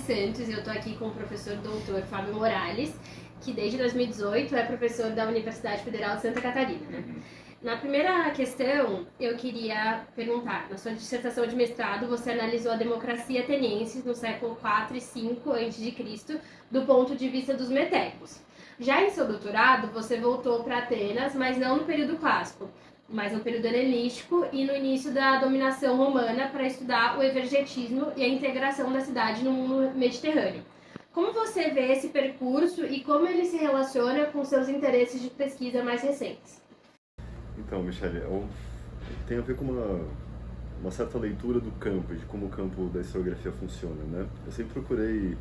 Santos e eu estou aqui com o professor doutor Fábio Morales, que desde 2018 é professor da Universidade Federal de Santa Catarina, né? Na primeira questão, eu queria perguntar, na sua dissertação de mestrado, você analisou a democracia ateniense no século 4 e 5 a.C., do ponto de vista dos metecos. Já em seu doutorado, você voltou para Atenas, mas não no período clássico, mas no período helenístico e no início da dominação romana para estudar o evergetismo e a integração da cidade no mundo mediterrâneo. Como você vê esse percurso e como ele se relaciona com seus interesses de pesquisa mais recentes? Então, Michele, tem a ver com uma certa leitura do campo, de como o campo da historiografia funciona, né? Eu sempre procurei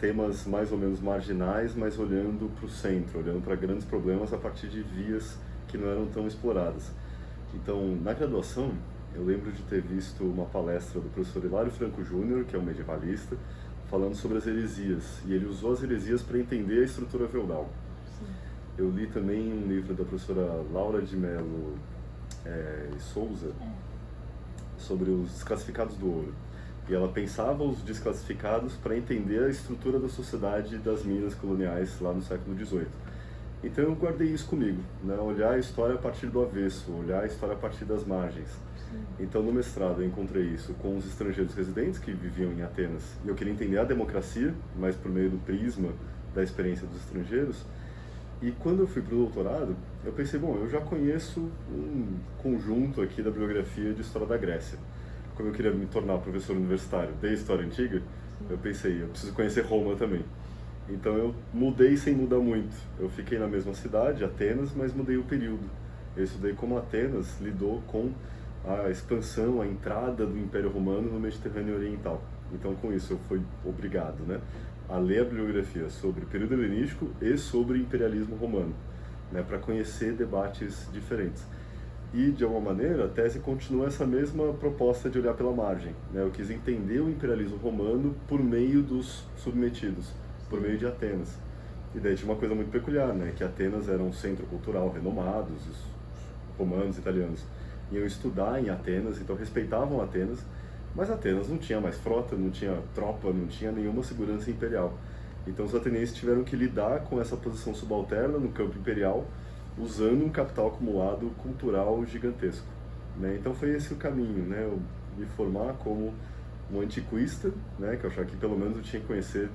temas mais ou menos marginais, mas olhando para o centro, olhando para grandes problemas a partir de vias que não eram tão exploradas. Então, na graduação, eu lembro de ter visto uma palestra do professor Hilário Franco Júnior, que é um medievalista, falando sobre as heresias, e ele usou as heresias para entender a estrutura feudal. Eu li também um livro da professora Laura de Mello Souza sobre os desclassificados do ouro. E ela pensava os desclassificados para entender a estrutura da sociedade das minas coloniais lá no século XVIII. Então eu guardei isso comigo, né? Olhar a história a partir do avesso, olhar a história a partir das margens. Então no mestrado eu encontrei isso com os estrangeiros residentes que viviam em Atenas, e eu queria entender a democracia, mas por meio do prisma da experiência dos estrangeiros. E quando eu fui para o doutorado, eu pensei, bom, eu já conheço um conjunto aqui da bibliografia de História da Grécia. Como eu queria me tornar professor universitário de História Antiga, eu pensei, eu preciso conhecer Roma também. Então eu mudei sem mudar muito. Eu fiquei na mesma cidade, Atenas, mas mudei o período. Eu estudei como Atenas lidou com a expansão, a entrada do Império Romano no Mediterrâneo Oriental. Então com isso eu fui obrigado, né, a ler a bibliografia sobre o período helenístico e sobre o imperialismo romano, né, para conhecer debates diferentes. E, de alguma maneira, a tese continua essa mesma proposta de olhar pela margem, né? Eu quis entender o imperialismo romano por meio dos submetidos, por meio de Atenas. E daí tinha uma coisa muito peculiar, né? Que Atenas era um centro cultural renomado, os romanos, italianos iam estudar em Atenas, então respeitavam Atenas, mas Atenas não tinha mais frota, não tinha tropa, não tinha nenhuma segurança imperial. Então os atenienses tiveram que lidar com essa posição subalterna no campo imperial, usando um capital acumulado cultural gigantesco, né? Então foi esse o caminho, né? Eu me formar como um antiquista, né? Que eu achava que pelo menos eu tinha que conhecer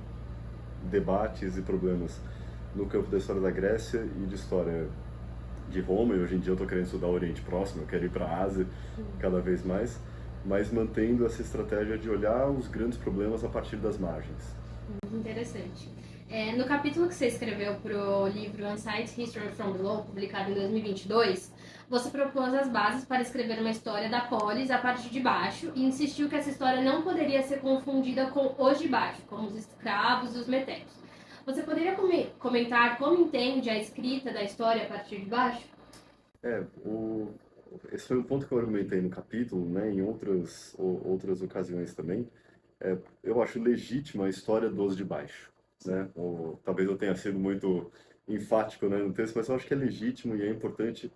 debates e problemas no campo da história da Grécia e de história de Roma, e hoje em dia eu estou querendo estudar o Oriente Próximo, eu quero ir para a Ásia cada vez mais, mas mantendo essa estratégia de olhar os grandes problemas a partir das margens. Interessante. No capítulo que você escreveu para o livro Unsigned History from Below, publicado em 2022, você propôs as bases para escrever uma história da polis a partir de baixo e insistiu que essa história não poderia ser confundida com os de baixo, como os escravos e os metecos. Você poderia comentar como entende a escrita da história a partir de baixo? É, esse foi um ponto que eu argumentei no capítulo, né, em outras ocasiões também. Eu acho legítima a história dos de baixo, né? Ou, talvez eu tenha sido muito enfático, né, no texto, mas eu acho que é legítimo e é importante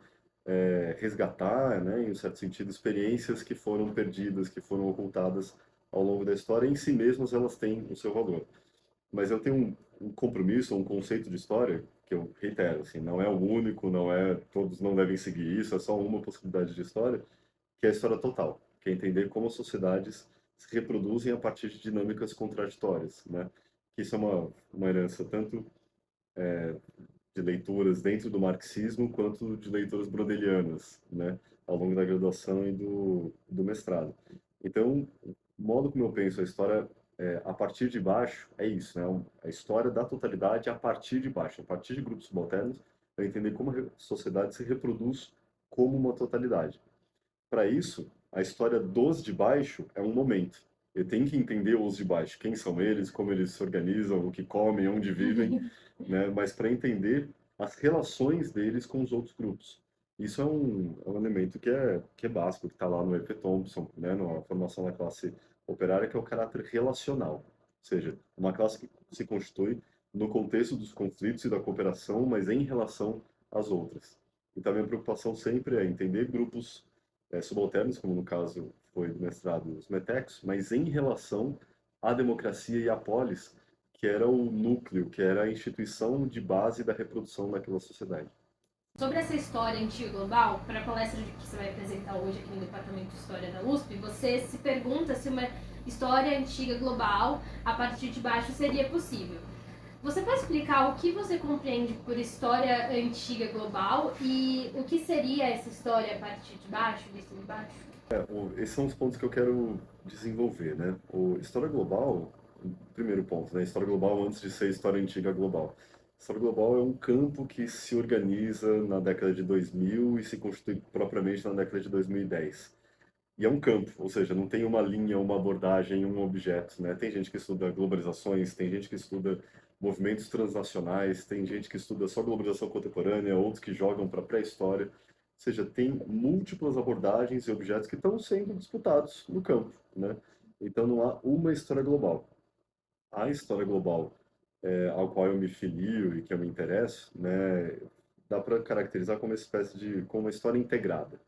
resgatar, né, em um certo sentido, experiências que foram perdidas, que foram ocultadas ao longo da história. Em si mesmas elas têm o seu valor. Mas eu tenho um compromisso, um conceito de história que eu reitero, assim, não é o único, não é, todos não devem seguir isso, é só uma possibilidade de história, que é a história total, que é entender como as sociedades se reproduzem a partir de dinâmicas contraditórias, né? Que isso é uma herança tanto de leituras dentro do marxismo quanto de leituras brodelianas, né? Ao longo da graduação e do mestrado. Então, o modo como eu penso a história a partir de baixo é isso, né? A história da totalidade a partir de baixo, a partir de grupos subalternos, para entender como a sociedade se reproduz como uma totalidade. Para isso, a história dos de baixo é um momento. Eu tenho que entender os de baixo, quem são eles, como eles se organizam, o que comem, onde vivem, né? Mas para entender as relações deles com os outros grupos. Isso é um elemento que é básico, que está lá no E.P. Thompson, né? Na formação da classe operária, que é o caráter relacional. Ou seja, uma classe que se constitui no contexto dos conflitos e da cooperação, mas em relação às outras. Então, a minha preocupação sempre é entender grupos subalternos, como no caso foi do mestrado os metecos, mas em relação a democracia e a polis, que era o núcleo, que era a instituição de base da reprodução daquela sociedade. Sobre essa história antiga global, para a palestra que você vai apresentar hoje aqui no Departamento de História da USP, você se pergunta se uma história antiga global, a partir de baixo, seria possível. Você pode explicar o que você compreende por história antiga global e o que seria essa história a partir de baixo, vista de baixo? Esses são os pontos que eu quero desenvolver, né? O história global, primeiro ponto, né? História global antes de ser história antiga global. História global é um campo que se organiza na década de 2000 e se constitui propriamente na década de 2010. E é um campo, ou seja, não tem uma linha, uma abordagem, um objeto, né? Tem gente que estuda globalizações, tem gente que estuda movimentos transnacionais, tem gente que estuda só globalização contemporânea, outros que jogam para pré-história. Ou seja, tem múltiplas abordagens e objetos que estão sendo disputados no campo, né? Então não há uma história global. A história global ao qual eu me filio e que eu me interesso, né, dá para caracterizar como uma espécie de como uma história integrada,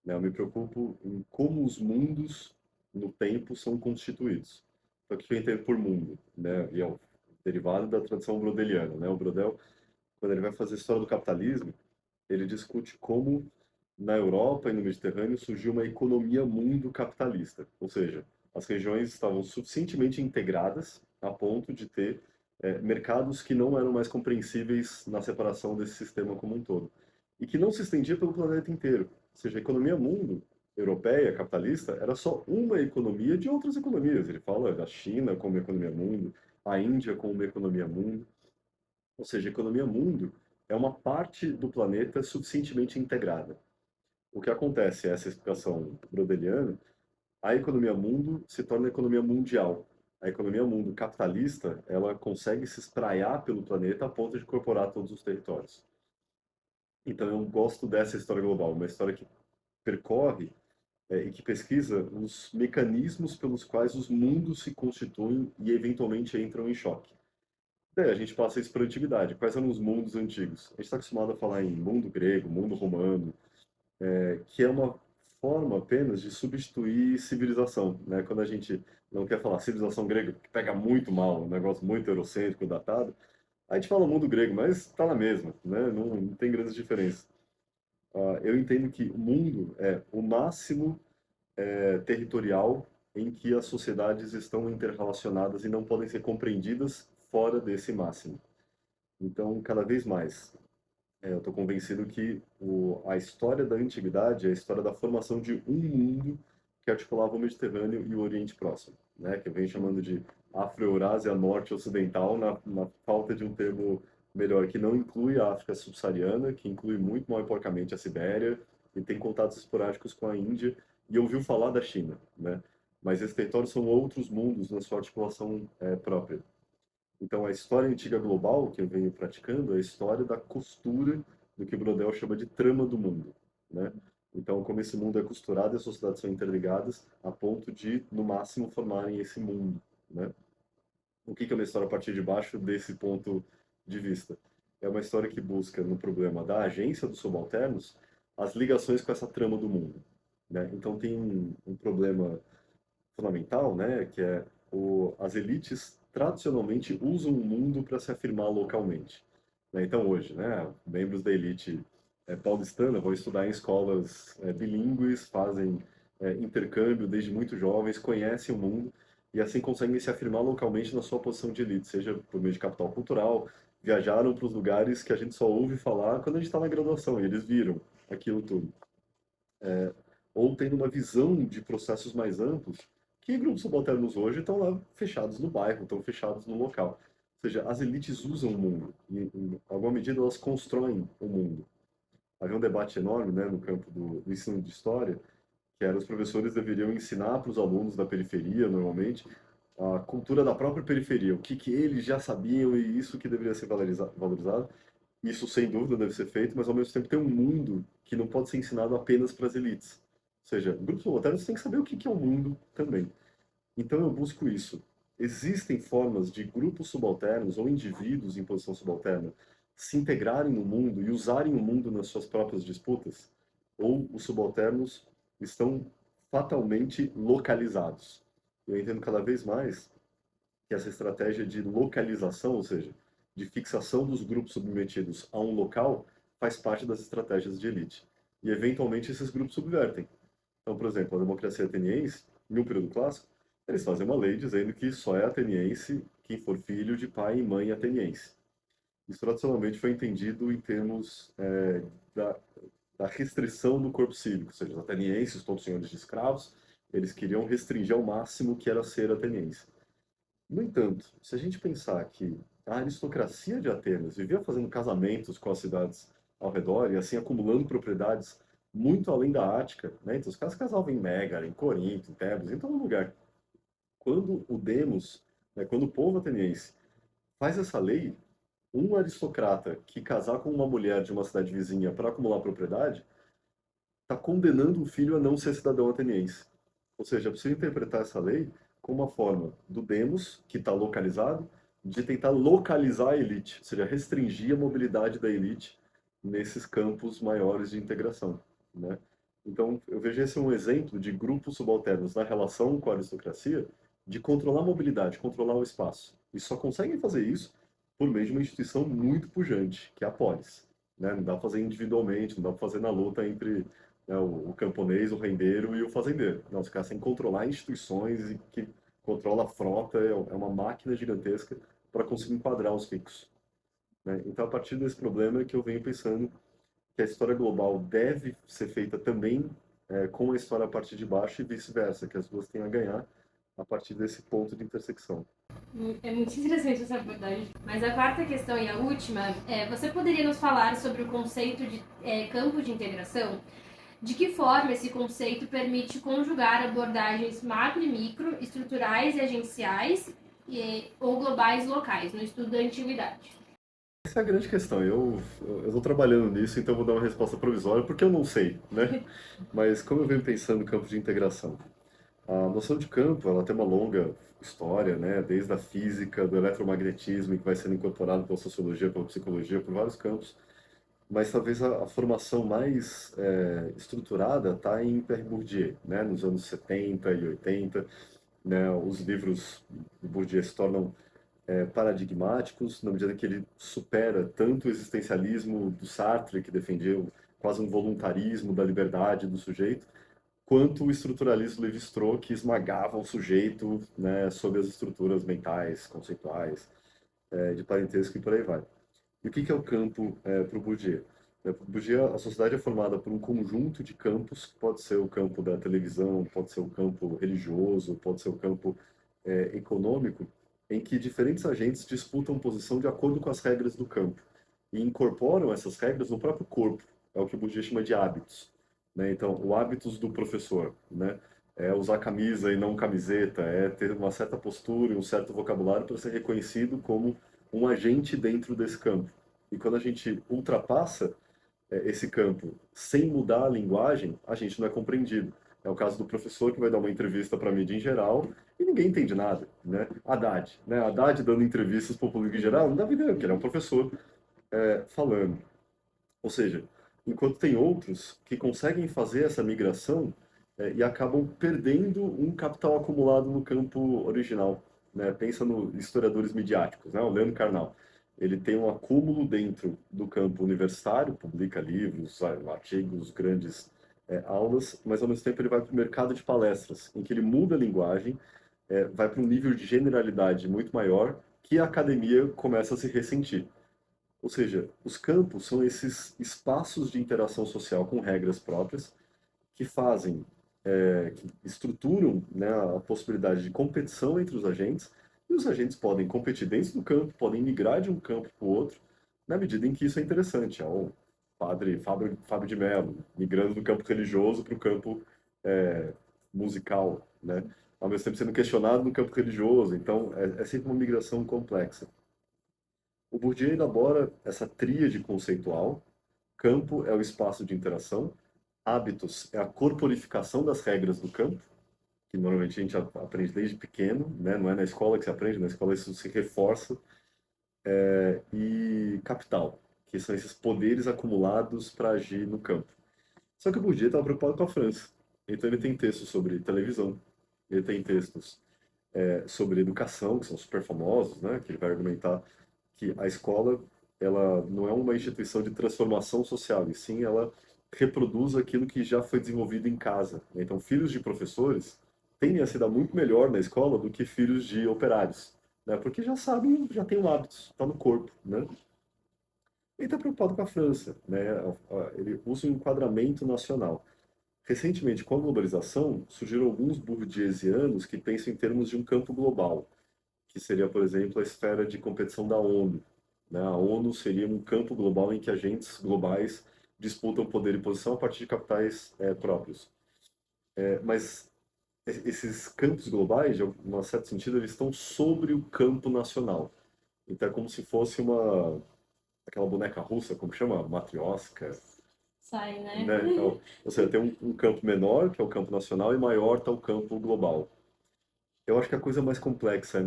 né? Eu me preocupo em como os mundos no tempo são constituídos. Então, o que eu entendo por mundo, né? E é o derivado da tradição brodeliana, né? O Brodel, quando ele vai fazer a história do capitalismo, ele discute como na Europa e no Mediterrâneo surgiu uma economia mundo capitalista, ou seja, as regiões estavam suficientemente integradas a ponto de ter mercados que não eram mais compreensíveis na separação desse sistema como um todo e que não se estendia pelo planeta inteiro. Ou seja, a economia mundo europeia, capitalista, era só uma economia de outras economias. Ele fala da China como economia mundo, a Índia como uma economia mundo. Ou seja, a economia mundo é uma parte do planeta suficientemente integrada. O que acontece é essa explicação brodeliana, a economia mundo se torna a economia mundial. A economia mundo capitalista, ela consegue se espraiar pelo planeta a ponto de incorporar todos os territórios. Então eu gosto dessa história global, uma história que percorre e que pesquisa os mecanismos pelos quais os mundos se constituem e eventualmente entram em choque. Daí a gente passa isso para a antiguidade. Quais eram os mundos antigos? A gente está acostumado a falar em mundo grego, mundo romano, que é uma forma apenas de substituir civilização, né? Quando a gente não quer falar civilização grega, que pega muito mal, um negócio muito eurocêntrico, datado, a gente fala mundo grego, mas está na mesma, né? Não tem grandes diferenças. Eu entendo que o mundo é o máximo territorial em que as sociedades estão interrelacionadas e não podem ser compreendidas fora desse máximo. Então, cada vez mais, eu estou convencido que a história da antiguidade é a história da formação de um mundo que articulava o Mediterrâneo e o Oriente Próximo, né? Que eu venho chamando de Afro-Eurásia Norte-Ocidental, na falta de um termo melhor, que não inclui a África subsaariana, que inclui muito mal e porcamente a Sibéria, e tem contatos esporádicos com a Índia, e ouviu falar da China, né? Mas esses territórios são outros mundos na sua articulação própria. Então, a história antiga global que eu venho praticando é a história da costura do que Brodel chama de trama do mundo, né? Então, como esse mundo é costurado e as sociedades são interligadas a ponto de, no máximo, formarem esse mundo, né? O que é uma história a partir de baixo desse ponto de vista? É uma história que busca, no problema da agência dos subalternos, as ligações com essa trama do mundo, né? Então, tem um problema fundamental, né, que é as elites tradicionalmente usam o mundo para se afirmar localmente. Né? Então hoje, né, membros da elite paulistana vão estudar em escolas bilíngues, fazem intercâmbio desde muito jovens, conhecem o mundo e assim conseguem se afirmar localmente na sua posição de elite, seja por meio de capital cultural, viajaram para os lugares que a gente só ouve falar quando a gente está na graduação e eles viram aquilo tudo. Ou tendo uma visão de processos mais amplos, que grupos subalternos hoje estão lá fechados no bairro, estão fechados no local. Ou seja, as elites usam o mundo e, em alguma medida, elas constroem o mundo. Havia um debate enorme, né, no campo do ensino de história, que era os professores deveriam ensinar para os alunos da periferia, normalmente, a cultura da própria periferia, o que eles já sabiam e isso que deveria ser valorizado. Isso, sem dúvida, deve ser feito, mas ao mesmo tempo tem um mundo que não pode ser ensinado apenas para as elites. Ou seja, grupos subalternos têm que saber o que é o mundo também. Então eu busco isso. Existem formas de grupos subalternos ou indivíduos em posição subalterna se integrarem no mundo e usarem o mundo nas suas próprias disputas? Ou os subalternos estão fatalmente localizados? Eu entendo cada vez mais que essa estratégia de localização, ou seja, de fixação dos grupos submetidos a um local, faz parte das estratégias de elite. E, eventualmente, esses grupos subvertem. Então, por exemplo, a democracia ateniense, no período clássico, eles fazem uma lei dizendo que só é ateniense quem for filho de pai e mãe ateniense. Isso tradicionalmente foi entendido em termos da, da restrição do corpo cívico, ou seja, os atenienses, todos senhores de escravos, eles queriam restringir ao máximo o que era ser ateniense. No entanto, se a gente pensar que a aristocracia de Atenas vivia fazendo casamentos com as cidades ao redor e assim acumulando propriedades muito além da Ática, né? Então os caras casavam em Mégara, em Corinto, em Tebas, em todo lugar. Quando o demos, né, quando o povo ateniense faz essa lei, um aristocrata que casar com uma mulher de uma cidade vizinha para acumular propriedade, está condenando o filho a não ser cidadão ateniense. Ou seja, é possível interpretar essa lei como uma forma do demos, que está localizado, de tentar localizar a elite, ou seja, restringir a mobilidade da elite nesses campos maiores de integração, né? Então, eu vejo esse um exemplo de grupos subalternos na relação com a aristocracia, de controlar a mobilidade, controlar o espaço. E só conseguem fazer isso por meio de uma instituição muito pujante, que é a polis, né? Não dá para fazer individualmente, não dá para fazer na luta entre, né, o camponês, o rendeiro e o fazendeiro. Não, os caras têm que controlar instituições e que controla a frota, é uma máquina gigantesca para conseguir enquadrar os ricos, né? Então, a partir desse problema é que eu venho pensando que a história global deve ser feita também com a história a partir de baixo e vice-versa, que as duas têm a ganhar a partir desse ponto de intersecção. É muito interessante essa abordagem. Mas a quarta questão e a última você poderia nos falar sobre o conceito de campo de integração? De que forma esse conceito permite conjugar abordagens macro e micro, estruturais e agenciais ou globais locais no estudo da antiguidade? Essa é a grande questão. Eu estou trabalhando nisso, então vou dar uma resposta provisória, porque eu não sei, né? Mas como eu venho pensando no campo de integração? A noção de campo, ela tem uma longa história, né? Desde a física, do eletromagnetismo, que vai sendo incorporado pela sociologia, pela psicologia, por vários campos. Mas talvez a formação mais estruturada está em Pierre Bourdieu, né? Nos anos 70 e 80, né? Os livros de Bourdieu se tornam paradigmáticos, na medida que ele supera tanto o existencialismo do Sartre, que defendia quase um voluntarismo da liberdade do sujeito, quanto o estruturalismo Lévi-Strauss, que esmagava o sujeito, né, sob as estruturas mentais, conceituais, de parentesco e por aí vai. E o que é o campo para o Bourdieu? Para o Bourdieu, a sociedade é formada por um conjunto de campos, que pode ser o campo da televisão, pode ser o campo religioso, pode ser o campo econômico, em que diferentes agentes disputam posição de acordo com as regras do campo e incorporam essas regras no próprio corpo. É o que o Bourdieu chama de hábitos, né? Então, o hábitos do professor, né? É usar camisa e não camiseta, é ter uma certa postura e um certo vocabulário para ser reconhecido como um agente dentro desse campo. E quando a gente ultrapassa esse campo sem mudar a linguagem, a gente não é compreendido. É o caso do professor que vai dar uma entrevista para a mídia em geral e ninguém entende nada, né? Haddad, né? Haddad dando entrevistas para o público em geral, não dá ideia, porque ele é um professor falando. Ou seja, enquanto tem outros que conseguem fazer essa migração e acabam perdendo um capital acumulado no campo original, né? Pensa nos historiadores midiáticos, né? O Leandro Carnal. Ele tem um acúmulo dentro do campo universitário, publica livros, artigos, grandes aulas, mas ao mesmo tempo ele vai para o mercado de palestras, em que ele muda a linguagem, vai para um nível de generalidade muito maior, que a academia começa a se ressentir. Ou seja, os campos são esses espaços de interação social com regras próprias que fazem, que estruturam, né, a possibilidade de competição entre os agentes, e os agentes podem competir dentro do campo, podem migrar de um campo para o outro, na medida em que isso é interessante. É o padre Fábio de Mello, migrando do campo religioso para o campo musical, né? Ao mesmo tempo sendo questionado no campo religioso, então é sempre uma migração complexa. O Bourdieu elabora essa tríade conceitual. Campo é o espaço de interação, hábitos é a corporificação das regras do campo, que normalmente a gente aprende desde pequeno, né? Não é na escola que se aprende, na escola isso se reforça, e capital, que são esses poderes acumulados para agir no campo. Só que o Bourdieu estava preocupado com a França, então ele tem textos sobre televisão, ele tem textos sobre educação, que são super famosos, né? Que ele vai argumentar que a escola ela não é uma instituição de transformação social, e sim ela reproduz aquilo que já foi desenvolvido em casa. Então, filhos de professores tendem a se dar muito melhor na escola do que filhos de operários, né? Porque já sabem, já têm o hábito, está no corpo, né? Ele está preocupado com a França, né? Ele usa um enquadramento nacional. Recentemente, com a globalização, surgiram alguns bourdieusianos que pensam em termos de um campo global, que seria, por exemplo, a esfera de competição da ONU, né? A ONU seria um campo global em que agentes globais disputam poder e posição a partir de capitais próprios. Mas esses campos globais, de um certo sentido, eles estão sobre o campo nacional. Então é como se fosse aquela boneca russa, como chama? Matrioska, Sai, né? né? Então, ou seja, tem um campo menor, que é o campo nacional, e maior está o campo global. Eu acho que a coisa é mais complexa,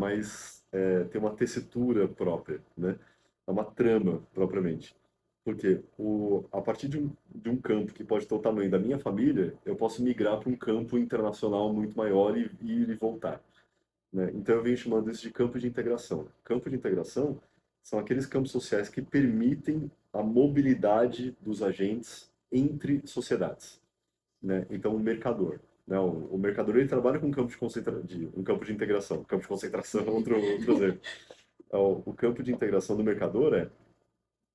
tem uma tessitura própria, né? É uma trama, propriamente. Porque a partir de um campo que pode ter o tamanho da minha família, eu posso migrar para um campo internacional muito maior e ir e voltar, né? Então eu venho chamando isso de campo de integração. Campo de integração são aqueles campos sociais que permitem a mobilidade dos agentes entre sociedades, né? Então, o mercador, né? O mercador ele trabalha com um campo um campo de integração. Campo de concentração é outro exemplo. O campo de integração do mercador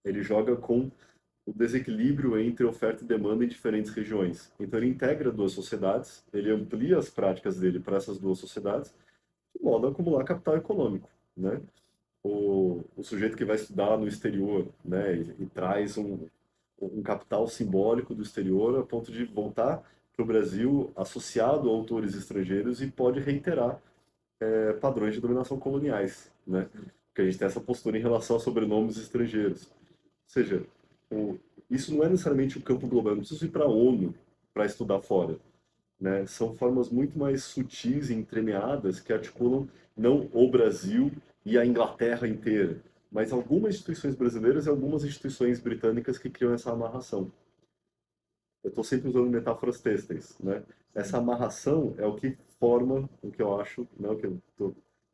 ele joga com o desequilíbrio entre oferta e demanda em diferentes regiões. Então, ele integra duas sociedades, ele amplia as práticas dele para essas duas sociedades, de modo a acumular capital econômico, né? O sujeito que vai estudar no exterior, né, e traz um capital simbólico do exterior a ponto de voltar para o Brasil associado a autores estrangeiros e pode reiterar padrões de dominação coloniais, né? Porque a gente tem essa postura em relação a sobrenomes estrangeiros. Ou seja, o, isso não é necessariamente o campo global, eu não preciso ir para a ONU para estudar fora, né? São formas muito mais sutis e entremeadas que articulam não o Brasil e a Inglaterra inteira, mas algumas instituições brasileiras e algumas instituições britânicas que criam essa amarração. Eu estou sempre usando metáforas têxteis, né? Essa amarração é o que forma o que eu acho, né, o que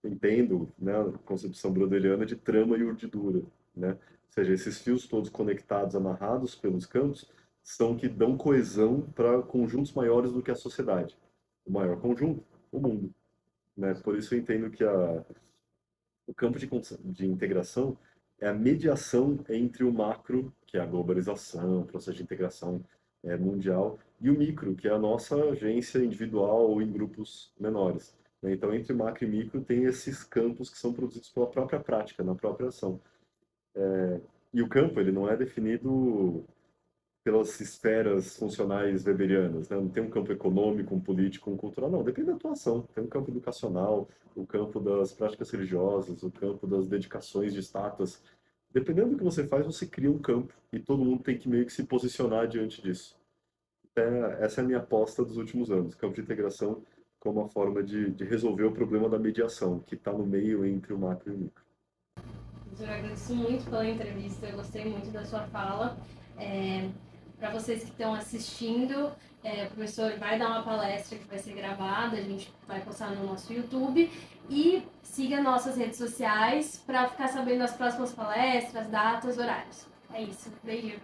entendo, né, a concepção brodeliana de trama e urdidura, né? Ou seja, esses fios todos conectados, amarrados pelos campos, são que dão coesão para conjuntos maiores do que a sociedade. O maior conjunto, o mundo, né? Por isso eu entendo que o campo de integração é a mediação entre o macro, que é a globalização, o processo de integração mundial, e o micro, que é a nossa agência individual ou em grupos menores, né? Então, entre macro e micro tem esses campos que são produzidos pela própria prática, na própria ação. E o campo, ele não é definido pelas esferas funcionais weberianas, né? Não tem um campo econômico, um político, um cultural, não, depende da atuação. Tem um campo educacional, o campo das práticas religiosas, o campo das dedicações de estátuas. Dependendo do que você faz, você cria um campo e todo mundo tem que meio que se posicionar diante disso. Essa é a minha aposta dos últimos anos, campo de integração como uma forma de resolver o problema da mediação, que está no meio entre o macro e o micro. Eu agradeço muito pela entrevista, eu gostei muito da sua fala. Para vocês que estão assistindo, o professor vai dar uma palestra que vai ser gravada, a gente vai postar no nosso YouTube. E siga nossas redes sociais para ficar sabendo das próximas palestras, datas, horários. É isso. Beijo.